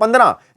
15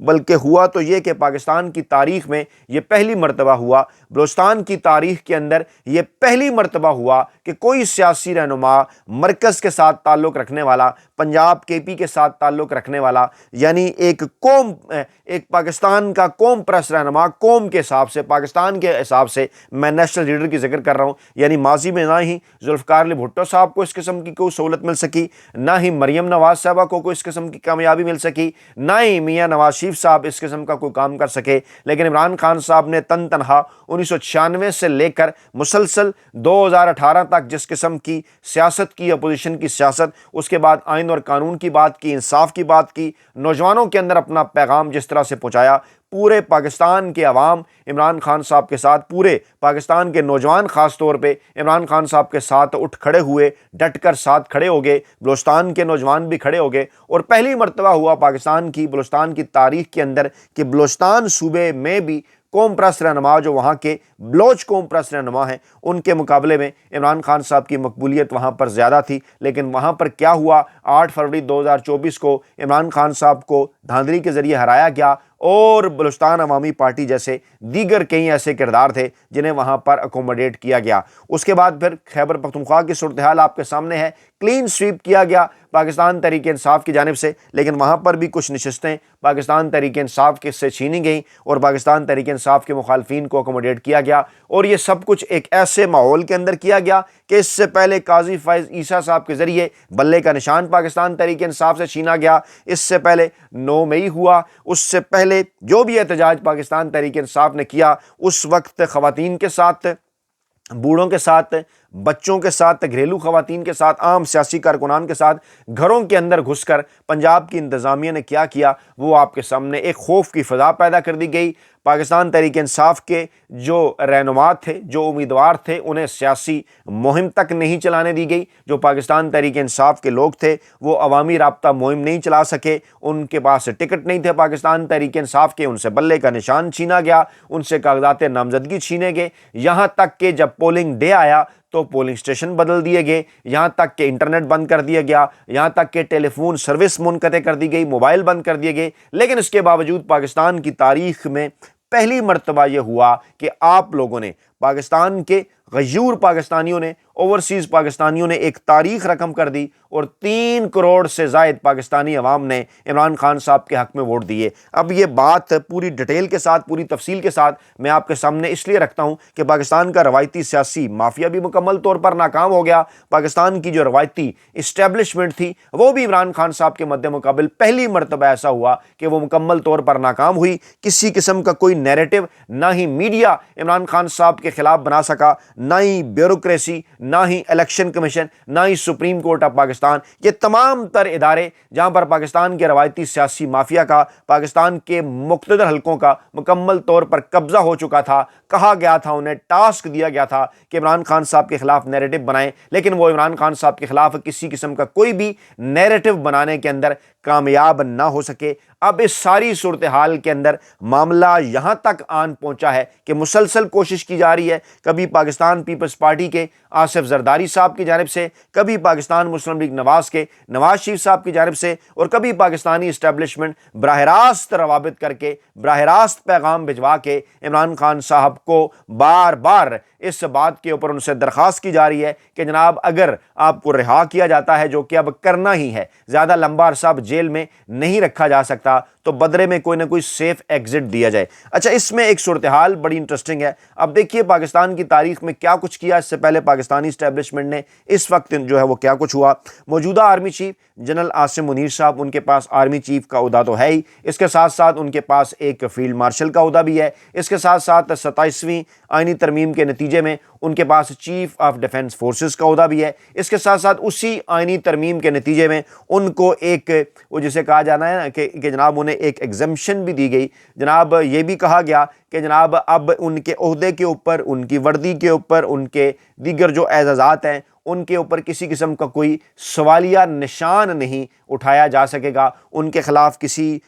بلکہ ہوا تو یہ کہ پاکستان کی تاریخ میں یہ پہلی مرتبہ ہوا، بلوچستان کی تاریخ کے اندر یہ پہلی مرتبہ ہوا کہ کوئی سیاسی رہنما مرکز کے ساتھ تعلق رکھنے والا، پنجاب کے پی کے ساتھ تعلق رکھنے والا، یعنی ایک پاکستان کا قوم پرست رہنما، قوم کے حساب سے، پاکستان کے حساب سے، میں نیشنل لیڈر کی ذکر کر رہا ہوں، یعنی ماضی میں نہ ہی ذوالفقار علی بھٹو صاحب کو اس قسم کی کوئی سہولت مل سکی، نہ ہی مریم نواز صاحبہ کو کوئی اس قسم کی کامیابی مل سکی، نہ ہی میاں نواز شریف صاحب اس قسم کا کوئی کام کر سکے، لیکن عمران خان صاحب نے تن تنہا 1996 سے لے کر مسلسل 2018 تک جس قسم کی سیاست کی، اپوزیشن کی سیاست، اس کے بعد آئین اور قانون کی بات کی، انصاف کی بات کی، نوجوانوں کے اندر اپنا پیغام جس طرح سے پہنچایا، پورے پاکستان کے عوام عمران خان صاحب کے ساتھ، پورے پاکستان کے نوجوان خاص طور پہ عمران خان صاحب کے ساتھ اٹھ کھڑے ہوئے، ڈٹ کر ساتھ کھڑے ہو گئے، بلوچستان کے نوجوان بھی کھڑے ہو گئے، اور پہلی مرتبہ ہوا بلوچستان کی تاریخ کے اندر کہ بلوچستان صوبے میں بھی قوم پرست رہنما، جو وہاں کے بلوچ قوم پرست رہنما ہیں، ان کے مقابلے میں عمران خان صاحب کی مقبولیت وہاں پر زیادہ تھی۔ لیکن وہاں پر کیا ہوا، 8 فروری 2024 کو عمران خان صاحب کو دھاندلی کے ذریعے ہرایا گیا، اور بلوچستان عوامی پارٹی جیسے دیگر کئی ایسے کردار تھے جنہیں وہاں پر اکوموڈیٹ کیا گیا۔ اس کے بعد پھر خیبر پختونخوا کی صورتحال آپ کے سامنے ہے، کلین سویپ کیا گیا پاکستان تحریک انصاف کی جانب سے، لیکن وہاں پر بھی کچھ نشستیں پاکستان تحریک انصاف کے سے چھینی گئیں اور پاکستان تحریک انصاف کے مخالفین کو اکوموڈیٹ کیا گیا، اور یہ سب کچھ ایک ایسے ماحول کے اندر کیا گیا کہ اس سے پہلے قاضی فائز عیسیٰ صاحب کے ذریعے بلے کا نشان پاکستان تحریک انصاف سے چھینا گیا، اس سے پہلے 9 مئی ہوا، اس سے پہلے جو بھی احتجاج پاکستان تحریک انصاف نے کیا، اس وقت خواتین کے ساتھ، بوڑھوں کے ساتھ، بچوں کے ساتھ، گھریلو خواتین کے ساتھ، عام سیاسی کارکنان کے ساتھ گھروں کے اندر گھس کر پنجاب کی انتظامیہ نے کیا کیا، وہ آپ کے سامنے ایک خوف کی فضا پیدا کر دی گئی۔ پاکستان تحریک انصاف کے جو رہنما تھے، جو امیدوار تھے، انہیں سیاسی مہم تک نہیں چلانے دی گئی۔ جو پاکستان تحریک انصاف کے لوگ تھے وہ عوامی رابطہ مہم نہیں چلا سکے، ان کے پاس ٹکٹ نہیں تھے پاکستان تحریک انصاف کے، ان سے بلے کا نشان چھینا گیا، ان سے کاغذات نامزدگی چھینے گئے، یہاں تک کہ جب پولنگ ڈے آیا تو پولنگ سٹیشن بدل دیے گئے، یہاں تک کہ انٹرنیٹ بند کر دیا گیا، یہاں تک کہ ٹیلی فون سروس منقطع کر دی گئی، موبائل بند کر دیے گئے۔ لیکن اس کے باوجود پاکستان کی تاریخ میں پہلی مرتبہ یہ ہوا کہ آپ لوگوں نے، پاکستان کے غیور پاکستانیوں نے، اوورسیز پاکستانیوں نے ایک تاریخ رقم کر دی، اور 3 کروڑ سے زائد پاکستانی عوام نے عمران خان صاحب کے حق میں ووٹ دیے۔ اب یہ بات پوری ڈیٹیل کے ساتھ، پوری تفصیل کے ساتھ میں آپ کے سامنے اس لیے رکھتا ہوں کہ پاکستان کا روایتی سیاسی مافیا بھی مکمل طور پر ناکام ہو گیا، پاکستان کی جو روایتی اسٹیبلشمنٹ تھی وہ بھی عمران خان صاحب کے مد مقابل پہلی مرتبہ ایسا ہوا کہ وہ مکمل طور پر ناکام ہوئی۔ کسی قسم کا کوئی نیریٹو نہ ہی میڈیا عمران خان صاحب کے خلاف بنا سکا، نہ ہی بیوروکریسی، نہ ہی الیکشن کمیشن، نہ ہی سپریم کورٹ آف پاکستان، یہ تمام تر ادارے جہاں پر پاکستان کے روایتی سیاسی مافیا کا، پاکستان کے مقتدر حلقوں کا مکمل طور پر قبضہ ہو چکا تھا، کہا گیا تھا، انہیں ٹاسک دیا گیا تھا کہ عمران خان صاحب کے خلاف نیریٹو بنائیں، لیکن وہ عمران خان صاحب کے خلاف کسی قسم کا کوئی بھی نیریٹو بنانے کے اندر کامیاب نہ ہو سکے۔ اب اس ساری صورتحال کے اندر معاملہ یہاں تک آن پہنچا ہے کہ مسلسل کوشش کی جا رہی ہے، کبھی پاکستان پیپلز پارٹی کے آصف زرداری صاحب کی جانب سے، کبھی پاکستان مسلم لیگ نواز کے نواز شریف صاحب کی جانب سے، اور کبھی پاکستانی اسٹیبلشمنٹ براہ راست روابط کر کے، براہ راست پیغام بھجوا کے عمران خان صاحب کو بار بار اس بات کے اوپر ان سے درخواست کی جا رہی ہے کہ جناب اگر آپ کو رہا کیا جاتا ہے، جو کہ اب کرنا ہی ہے، زیادہ لمبا عرصہ اب جیل میں نہیں رکھا جا سکتا، تو بدلے میں کوئی نہ کوئی سیف ایگزٹ دیا جائے۔ اچھا، اس میں ایک صورتحال بڑی انٹرسٹنگ ہے۔ اب دیکھیے پاکستان کی تاریخ میں کیا کچھ کیا، اس سے پہلے پاکستانی اسٹیبلشمنٹ نے، اس وقت جو ہے وہ کیا کچھ ہوا۔ موجودہ army chief general Asim Munir صاحب، ان کے پاس آرمی چیف کا عہدہ تو ہے ہی، اس کے ساتھ ساتھ ان کے پاس ایک فیلڈ مارشل کا عہدہ بھی ہے، اس کے ساتھ ساتھ 27ویں آئینی ترمیم کے نتیجے میں ان کے پاس چیف آف ڈیفنس فورسز کا عہدہ بھی ہے، اس کے ساتھ ساتھ اسی آئینی ترمیم کے نتیجے میں ان کو ایک، وہ جسے کہا جانا ہے نا کہ جناب انہیں ایک ایگزمپشن بھی دی گئی، جناب یہ بھی کہا گیا کہ جناب اب ان کے عہدے کے اوپر، ان کی وردی کے اوپر، ان کے دیگر جو اعزازات ہیں ان کے اوپر کسی قسم کا کوئی سوالیہ نشان نہیں اٹھایا جا سکے گا، ان کے خلاف کسی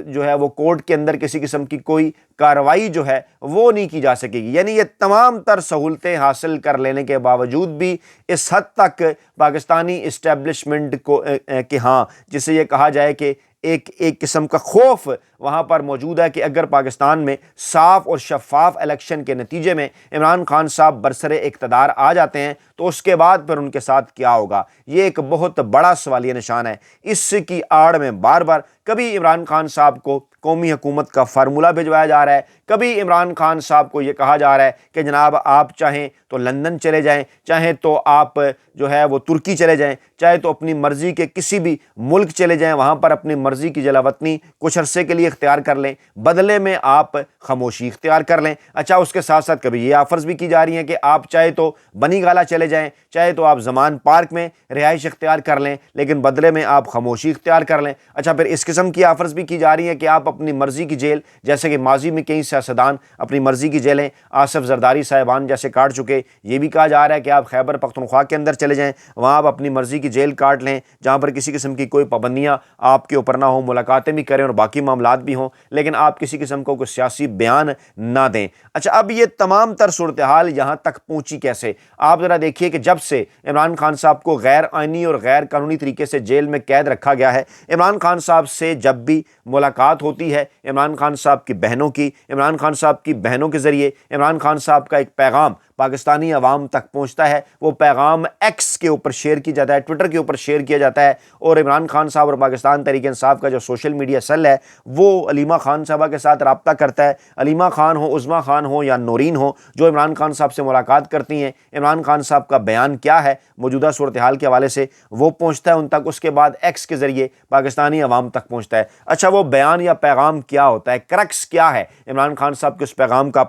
جو ہے وہ کورٹ کے اندر کسی قسم کی کوئی کارروائی جو ہے وہ نہیں کی جا سکے گی۔ یعنی یہ تمام تر سہولتیں حاصل کر لینے کے باوجود بھی اس حد تک پاکستانی اسٹیبلشمنٹ کو کہ ہاں، جسے یہ کہا جائے کہ ایک قسم کا خوف وہاں پر موجود ہے کہ اگر پاکستان میں صاف اور شفاف الیکشن کے نتیجے میں عمران خان صاحب برسر اقتدار آ جاتے ہیں تو اس کے بعد پھر ان کے ساتھ کیا ہوگا، یہ ایک بہت بڑا سوالیہ نشان ہے۔ اس کی آڑ میں بار بار کبھی عمران خان صاحب کو قومی حکومت کا فارمولہ بھجوایا جا رہا ہے، کبھی عمران خان صاحب کو یہ کہا جا رہا ہے کہ جناب آپ چاہیں تو لندن چلے جائیں، چاہیں تو آپ جو ہے وہ ترکی چلے جائیں، چاہے تو اپنی مرضی کے کسی بھی ملک چلے جائیں، وہاں پر اپنی مرضی کی جلا وطنی کچھ عرصے کے لیے اختیار کر لیں، بدلے میں آپ خاموشی اختیار کر لیں۔ اچھا، اس کے ساتھ ساتھ کبھی یہ آفرز بھی کی جا رہی ہیں کہ آپ چاہے تو بنی گالہ چلے جائیں، چاہے تو آپ زمان پارک میں رہائش اختیار کر لیں، لیکن بدلے میں آپ خاموشی اختیار کر لیں۔ اچھا، پھر اس قسم کی آفرز بھی کی جا رہی ہیں کہ آپ اپنی مرضی کی جیل، جیسے کہ ماضی میں کئی سیاستدان اپنی مرضی کی جیلیں آصف زرداری صاحبان جیسے کاٹ چکے، یہ بھی کہا جا رہا ہے کہ آپ خیبر پختونخوا کے اندر چلے جائیں، وہاں آپ اپنی مرضی کی جیل کاٹ لیں، جہاں پر کسی قسم کی کوئی پابندیاں آپ کے اوپر نہ ہوں، ملاقاتیں بھی کریں اور باقی معاملات بھی ہوں، لیکن آپ کسی قسم کو کوئی سیاسی بیان نہ دیں۔ اچھا، اب یہ تمام تر صورتحال یہاں تک پہنچی کیسے؟ آپ ذرا دیکھیے کہ جب سے عمران خان صاحب کو غیر آئینی اور غیر قانونی طریقے سے جیل میں قید رکھا گیا ہے، عمران خان صاحب سے جب بھی ملاقات ہوتی ہے، عمران خان صاحب کی بہنوں کی، عمران خان صاحب کی بہنوں کے ذریعے عمران خان صاحب کا ایک پیغام پاکستانی عوام تک پہنچتا ہے، وہ پیغام ایکس کے اوپر شیئر کیا جاتا ہے، ٹویٹر کے اوپر شیئر کیا جاتا ہے، اور عمران خان صاحب اور پاکستان تحریک انصاف کا جو سوشل میڈیا سیل ہے وہ علیمہ خان صاحبہ کے ساتھ رابطہ کرتا ہے۔ علیمہ خان ہو، عظمیٰ خان ہو یا نورین ہو، جو عمران خان صاحب سے ملاقات کرتی ہیں، عمران خان صاحب کا بیان کیا ہے موجودہ صورتحال کے حوالے سے وہ پہنچتا ہے ان تک، اس کے بعد ایکس کے ذریعے پاکستانی عوام تک پہنچتا ہے۔ اچھا، وہ بیان یا پیغام کیا ہوتا ہے، کرکس کیا ہے عمران خان صاحب کے اس پیغام کا؟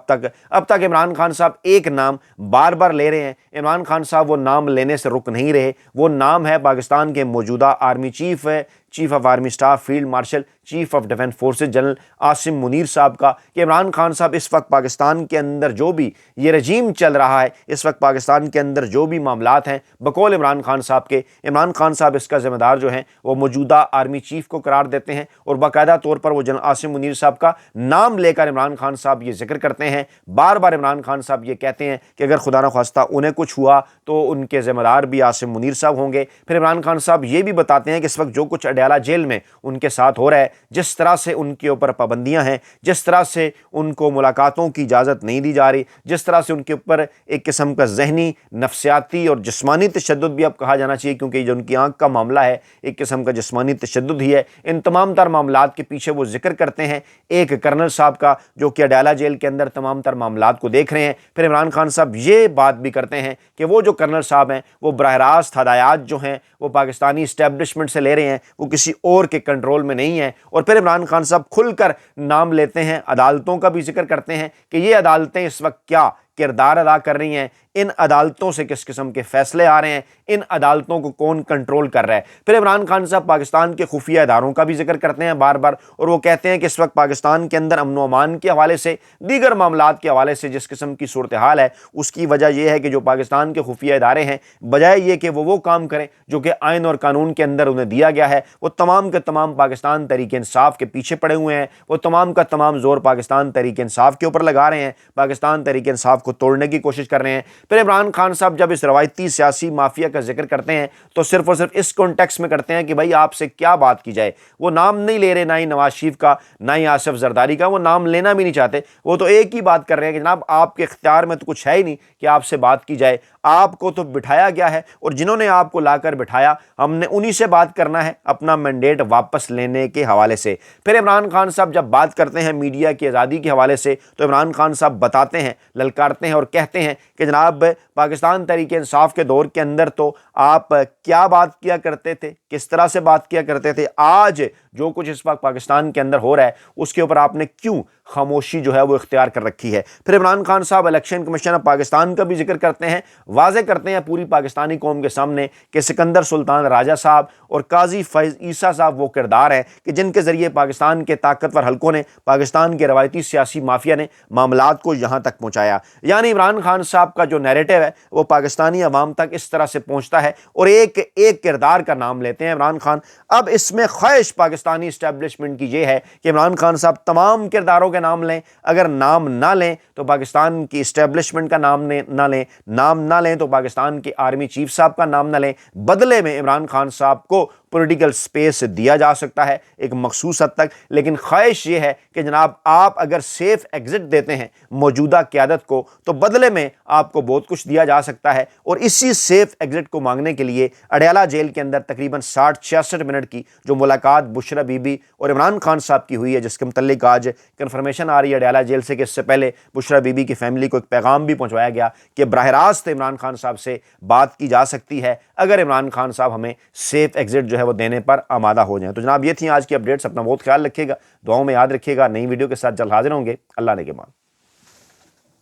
اب تک عمران خان صاحب ایک نام بار بار لے رہے ہیں۔ عمران خان صاحب وہ نام لینے سے رک نہیں رہے، وہ نام ہے پاکستان کے موجودہ army chief of army staff field marshal chief of defence forces general Asim Munir صاحب کا، کہ عمران خان صاحب اس وقت پاکستان کے اندر جو بھی یہ رجیم چل رہا ہے، اس وقت پاکستان کے اندر جو بھی معاملات ہیں، بقول عمران خان صاحب کے، عمران خان صاحب اس کا ذمہ دار جو ہیں وہ موجودہ آرمی چیف کو قرار دیتے ہیں، اور باقاعدہ طور پر وہ جنرل عاصم منیر صاحب کا نام لے کر عمران خان صاحب یہ ذکر کرتے ہیں۔ بار بار عمران خان صاحب یہ کہتے ہیں کہ اگر خدا نخواستہ انہیں کچھ ہوا تو ان کے ذمہ دار بھی عاصم منیر صاحب ہوں گے۔ پھر عمران خان صاحب یہ بھی بتاتے ہیں کہ اس وقت جو کچھ اڈیالہ جیل میں ان کے ساتھ ہو رہا ہے، جس طرح سے ان کے اوپر پابندیاں ہیں، جس طرح سے ان کو ملاقاتوں کی اجازت نہیں دی جا رہی، جس طرح سے ان کے اوپر ایک قسم کا ذہنی، نفسیاتی اور جسمانی تشدد بھی اب کہا جانا چاہیے، کیونکہ جو ان کی آنکھ کا معاملہ ہے ایک قسم کا جسمانی تشدد ہی ہے، ان تمام تر معاملات کے پیچھے وہ ذکر کرتے ہیں ایک کرنل صاحب کا جو کہ اڈیالہ جیل کے اندر تمام تر معاملات کو دیکھ رہے ہیں۔ پھر عمران خان صاحب یہ بات بھی کرتے ہیں کہ وہ جو کرنل صاحب ہیں وہ براہ راست ہدایات جو ہیں وہ پاکستانی اسٹیبلشمنٹ سے لے رہے ہیں، وہ کسی اور کے کنٹرول میں نہیں ہیں۔ اور پھر عمران خان صاحب کھل کر نام لیتے ہیں، عدالتوں کا بھی ذکر کرتے ہیں کہ یہ عدالتیں اس وقت کیا کردار ادا کر رہی ہیں، ان عدالتوں سے کس قسم کے فیصلے آ رہے ہیں، ان عدالتوں کو کون کنٹرول کر رہا ہے۔ پھر عمران خان صاحب پاکستان کے خفیہ اداروں کا بھی ذکر کرتے ہیں بار بار، اور وہ کہتے ہیں کہ اس وقت پاکستان کے اندر امن و امان کے حوالے سے، دیگر معاملات کے حوالے سے جس قسم کی صورتحال ہے اس کی وجہ یہ ہے کہ جو پاکستان کے خفیہ ادارے ہیں، بجائے یہ کہ وہ کام کریں جو کہ آئین اور قانون کے اندر انہیں دیا گیا ہے، وہ تمام کے تمام پاکستان تحریک انصاف کے پیچھے پڑے ہوئے ہیں، وہ تمام کا تمام زور پاکستان تحریک انصاف کے اوپر لگا رہے ہیں، پاکستان تحریک انصاف کو توڑنے کی کوشش کر رہے ہیں۔ پھر عمران خان صاحب جب اس روایتی سیاسی مافیا کا ذکر کرتے ہیں تو صرف اور صرف اس کانٹیکس میں کرتے ہیں کہ بھائی آپ سے کیا بات کی جائے، وہ نام نہیں لے رہے، نہ ہی نواز شریف کا، نہ ہی آصف زرداری کا، وہ نام لینا بھی نہیں چاہتے، وہ تو ایک ہی بات کر رہے ہیں کہ جناب آپ کے اختیار میں تو کچھ ہے ہی نہیں کہ آپ سے بات کی جائے، آپ کو تو بٹھایا گیا ہے، اور جنہوں نے آپ کو لا کر بٹھایا ہم نے انہی سے بات کرنا ہے اپنا مینڈیٹ واپس لینے کے حوالے سے۔ پھر عمران خان صاحب جب بات کرتے ہیں میڈیا کی آزادی کے حوالے سے تو عمران خان صاحب بتاتے ہیں، للکارتے ہیں اور کہتے ہیں کہ جناب پاکستان تحریک انصاف کے دور کے اندر تو آپ کیا بات کیا کرتے تھے، کس طرح سے بات کیا کرتے تھے، آج جو کچھ اس وقت پاکستان کے اندر ہو رہا ہے اس کے اوپر آپ نے کیوں خاموشی جو ہے وہ اختیار کر رکی ہے۔ پھر عمران خان صاحب الیکشن کمیشن آف پاکستان کا بھی ذکر کرتے ہیں، واضح کرتے ہیں پوری پاکستانی قوم کے سامنے کہ سکندر سلطان راجہ صاحب اور قاضی فیض عیسیٰ صاحب وہ کردار ہیں کہ جن کے ذریعے پاکستان کے طاقتور حلقوں نے، پاکستان کے روایتی سیاسی مافیا نے معاملات کو یہاں تک پہنچایا۔ یعنی عمران خان صاحب کا جو نیریٹو ہے وہ پاکستانی عوام تک اس طرح سے پہنچتا ہے، اور ایک ایک کردار کا نام لیتے ہیں عمران خان۔ اب اس میں خواہش پاکستانی اسٹیبلشمنٹ کی یہ ہے کہ عمران خان صاحب تمام کرداروں کے نام لیں، اگر نام نہ لیں تو پاکستان کی اسٹیبلشمنٹ کا نام نہ لیں تو پاکستان کے آرمی چیف صاحب کا نام نہ لیں، بدلے میں عمران خان صاحب کو پولیٹیکل سپیس دیا جا سکتا ہے ایک مخصوص حد تک، لیکن خواہش یہ ہے کہ جناب آپ اگر سیف ایگزٹ دیتے ہیں موجودہ قیادت کو تو بدلے میں آپ کو بہت کچھ دیا جا سکتا ہے، اور اسی سیف ایگزٹ کو مانگنے کے لیے اڈیالہ جیل کے اندر تقریباً 60-66 منٹ کی جو ملاقات بشرا بی بی اور عمران خان صاحب کی ہوئی ہے، جس کے متعلق آج کنفرمیشن آ رہی ہے اڈیالہ جیل سے کہ اس سے پہلے بشرا بی بی کی فیملی کو ایک پیغام بھی پہنچوایا گیا کہ براہ راست عمران خان صاحب سے بات کی جا سکتی ہے اگر عمران خان صاحب ہمیں سیف ایگزٹ جو ہے وہ دینے پر آمادہ ہو جائیں۔ تو جناب یہ تھیں آج کی اپڈیٹس، اپنا بہت خیال رکھیے گا، دعاؤں میں یاد رکھیے گا، نئی ویڈیو کے ساتھ جلد حاضر ہوں گے، اللہ نے کے مان۔